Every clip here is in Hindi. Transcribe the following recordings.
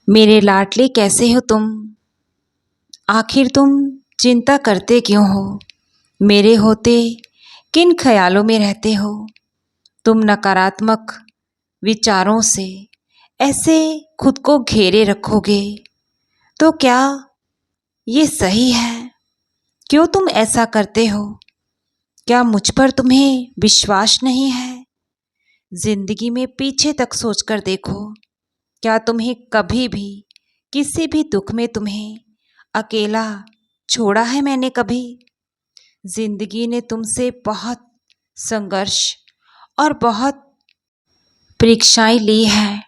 मेरे लाडले कैसे हो तुम। आखिर तुम चिंता करते क्यों हो। मेरे होते किन ख्यालों में रहते हो। तुम नकारात्मक विचारों से ऐसे खुद को घेरे रखोगे तो क्या ये सही है। क्यों तुम ऐसा करते हो। क्या मुझ पर तुम्हें विश्वास नहीं है। जिंदगी में पीछे तक सोचकर देखो। क्या तुम्हें कभी भी किसी भी दुख में तुम्हें अकेला छोड़ा है मैंने कभी। जिंदगी ने तुमसे बहुत संघर्ष और बहुत परीक्षाएं ली है।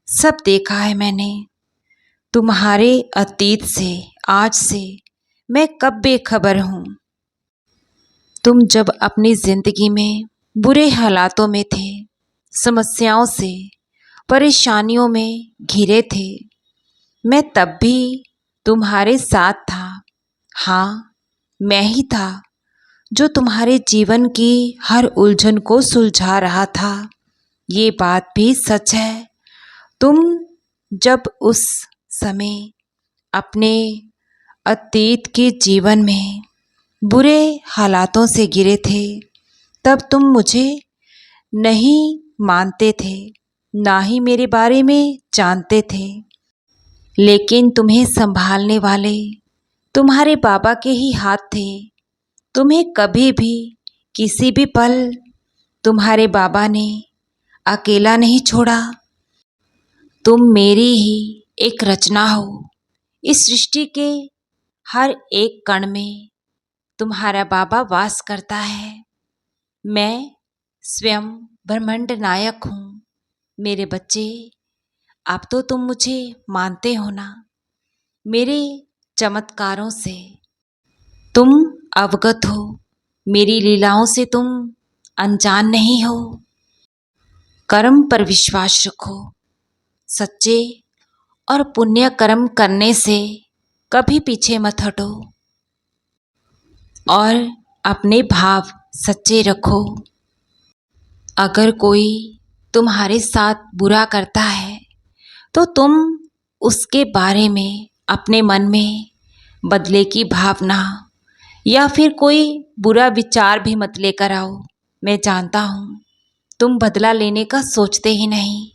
सब देखा है मैंने। तुम्हारे अतीत से आज से मैं कब बेखबर हूँ। तुम जब अपनी जिंदगी में बुरे हालातों में थे, समस्याओं से परेशानियों में घिरे थे, मैं तब भी तुम्हारे साथ था। हाँ, मैं ही था जो तुम्हारे जीवन की हर उलझन को सुलझा रहा था। ये बात भी सच है। तुम जब उस समय अपने अतीत के जीवन में बुरे हालातों से गिरे थे, तब तुम मुझे नहीं मानते थे, ना ही मेरे बारे में जानते थे। लेकिन तुम्हें संभालने वाले तुम्हारे बाबा के ही हाथ थे। तुम्हें कभी भी किसी भी पल तुम्हारे बाबा ने अकेला नहीं छोड़ा। तुम मेरी ही एक रचना हो। इस सृष्टि के हर एक कण में तुम्हारा बाबा वास करता है। मैं स्वयं ब्रह्मांड नायक हूँ। मेरे बच्चे, अब तो तुम मुझे मानते हो ना। मेरे चमत्कारों से तुम अवगत हो। मेरी लीलाओं से तुम अनजान नहीं हो। कर्म पर विश्वास रखो। सच्चे और पुण्य कर्म करने से कभी पीछे मत हटो और अपने भाव सच्चे रखो। अगर कोई तुम्हारे साथ बुरा करता है तो तुम उसके बारे में अपने मन में बदले की भावना या फिर कोई बुरा विचार भी मत लेकर आओ। मैं जानता हूँ तुम बदला लेने का सोचते ही नहीं।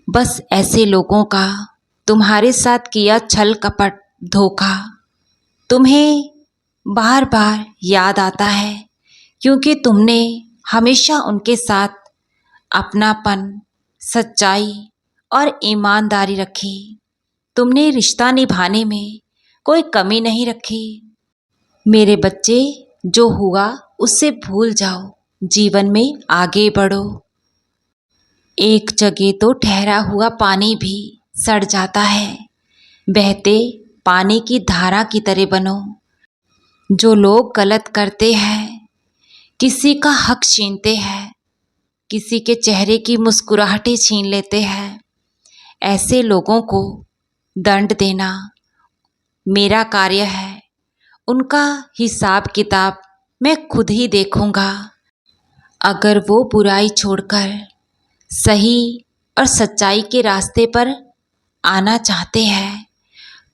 बस ऐसे लोगों का तुम्हारे साथ किया छल कपट धोखा तुम्हें बार बार याद आता है, क्योंकि तुमने हमेशा उनके साथ अपनापन, सच्चाई और ईमानदारी रखी। तुमने रिश्ता निभाने में कोई कमी नहीं रखी। मेरे बच्चे, जो हुआ उससे भूल जाओ, जीवन में आगे बढ़ो। एक जगह तो ठहरा हुआ पानी भी सड़ जाता है। बहते पानी की धारा की तरह बनो। जो लोग गलत करते हैं, किसी का हक छीनते हैं, किसी के चेहरे की मुस्कुराहटें छीन लेते हैं, ऐसे लोगों को दंड देना मेरा कार्य है। उनका हिसाब किताब मैं खुद ही देखूंगा। अगर वो बुराई छोड़कर सही और सच्चाई के रास्ते पर आना चाहते हैं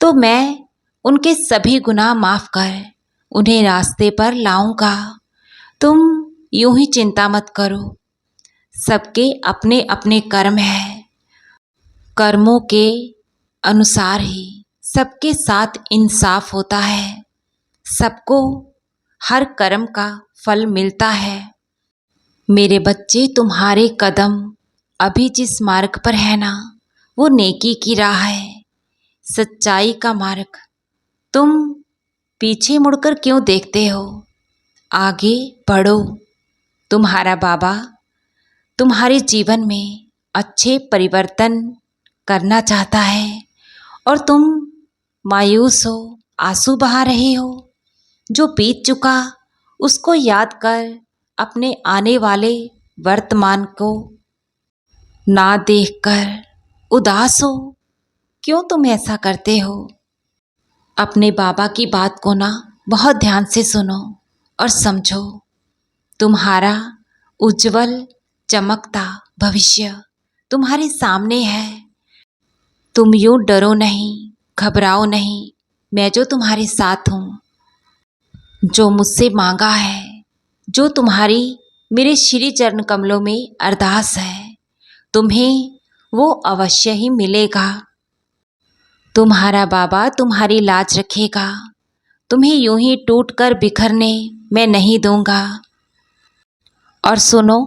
तो मैं उनके सभी गुनाह माफ़ कर उन्हें रास्ते पर लाऊंगा। तुम यूं ही चिंता मत करो। सबके अपने अपने कर्म हैं। कर्मों के अनुसार ही सबके साथ इंसाफ होता है। सबको हर कर्म का फल मिलता है। मेरे बच्चे, तुम्हारे कदम अभी जिस मार्ग पर है ना, वो नेकी की राह है, सच्चाई का मार्ग। तुम पीछे मुड़कर क्यों देखते हो। आगे बढ़ो। तुम्हारा बाबा तुम्हारे जीवन में अच्छे परिवर्तन करना चाहता है और तुम मायूस हो, आंसू बहा रहे हो। जो बीत चुका उसको याद कर अपने आने वाले वर्तमान को ना देखकर उदास हो। क्यों तुम ऐसा करते हो। अपने बाबा की बात को ना बहुत ध्यान से सुनो और समझो। तुम्हारा उज्जवल चमकता भविष्य तुम्हारे सामने है। तुम यूं डरो नहीं, घबराओ नहीं, मैं जो तुम्हारे साथ हूँ। जो मुझसे मांगा है, जो तुम्हारी मेरे श्री चरण कमलों में अरदास है, तुम्हें वो अवश्य ही मिलेगा। तुम्हारा बाबा तुम्हारी लाज रखेगा। तुम्हें यूं ही टूट कर बिखरने मैं नहीं दूंगा। और सुनो,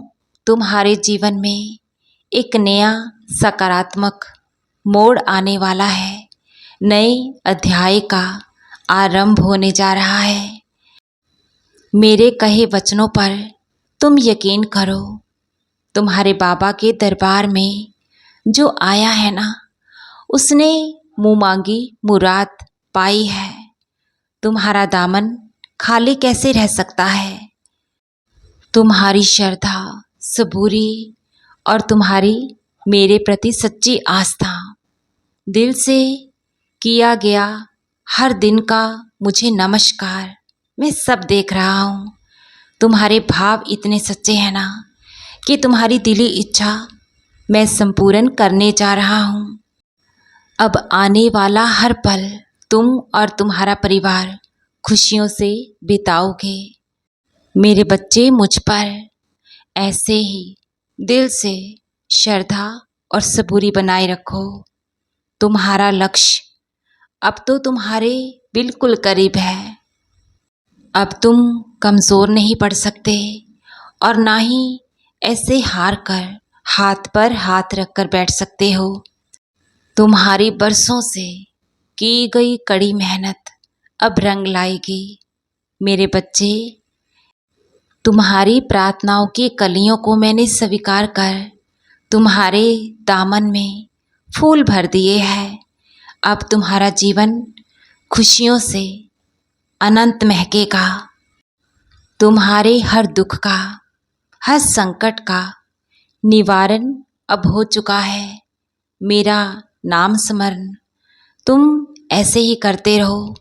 तुम्हारे जीवन में एक नया सकारात्मक मोड़ आने वाला है। नए अध्याय का आरंभ होने जा रहा है। मेरे कहे वचनों पर तुम यकीन करो। तुम्हारे बाबा के दरबार में जो आया है ना, उसने मुँह मांगी मुराद पाई है। तुम्हारा दामन खाली कैसे रह सकता है? तुम्हारी श्रद्धा, सबूरी और तुम्हारी मेरे प्रति सच्ची आस्था, दिल से किया गया हर दिन का मुझे नमस्कार, मैं सब देख रहा हूँ। तुम्हारे भाव इतने सच्चे हैं ना कि तुम्हारी दिली इच्छा मैं संपूर्ण करने जा रहा हूँ। अब आने वाला हर पल तुम और तुम्हारा परिवार खुशियों से बिताओगे। मेरे बच्चे, मुझ पर ऐसे ही दिल से श्रद्धा और सबूरी बनाए रखो। तुम्हारा लक्ष्य अब तो तुम्हारे बिल्कुल करीब है। अब तुम कमज़ोर नहीं पड़ सकते और ना ही ऐसे हार कर हाथ पर हाथ रख कर बैठ सकते हो। तुम्हारी बरसों से की गई कड़ी मेहनत अब रंग लाएगी। मेरे बच्चे, तुम्हारी प्रार्थनाओं की कलियों को मैंने स्वीकार कर तुम्हारे दामन में फूल भर दिए हैं। अब तुम्हारा जीवन खुशियों से अनंत महकेगा। तुम्हारे हर दुख का, हर संकट का निवारण अब हो चुका है। मेरा नाम स्मरण तुम ऐसे ही करते रहो।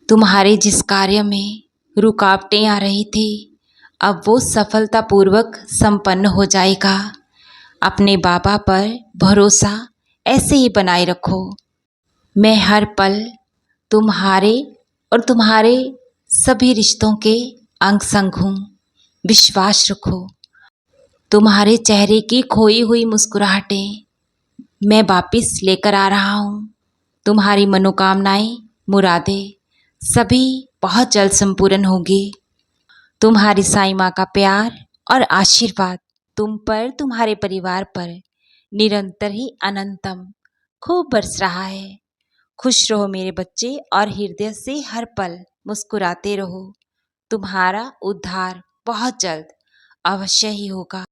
तुम्हारे जिस कार्य में रुकावटें आ रही थी, अब वो सफलतापूर्वक संपन्न हो जाएगा। अपने बाबा पर भरोसा ऐसे ही बनाए रखो। मैं हर पल तुम्हारे और तुम्हारे सभी रिश्तों के अंग संग हूँ। विश्वास रखो। तुम्हारे चेहरे की खोई हुई मुस्कुराहटें मैं वापिस लेकर आ रहा हूँ। तुम्हारी मनोकामनाएं, मुरादें सभी बहुत जल्द संपूर्ण होगी। तुम्हारी साईं माँ का प्यार और आशीर्वाद तुम पर, तुम्हारे परिवार पर निरंतर ही अनंतम खूब बरस रहा है। खुश रहो मेरे बच्चे और हृदय से हर पल मुस्कुराते रहो। तुम्हारा उद्धार बहुत जल्द अवश्य ही होगा।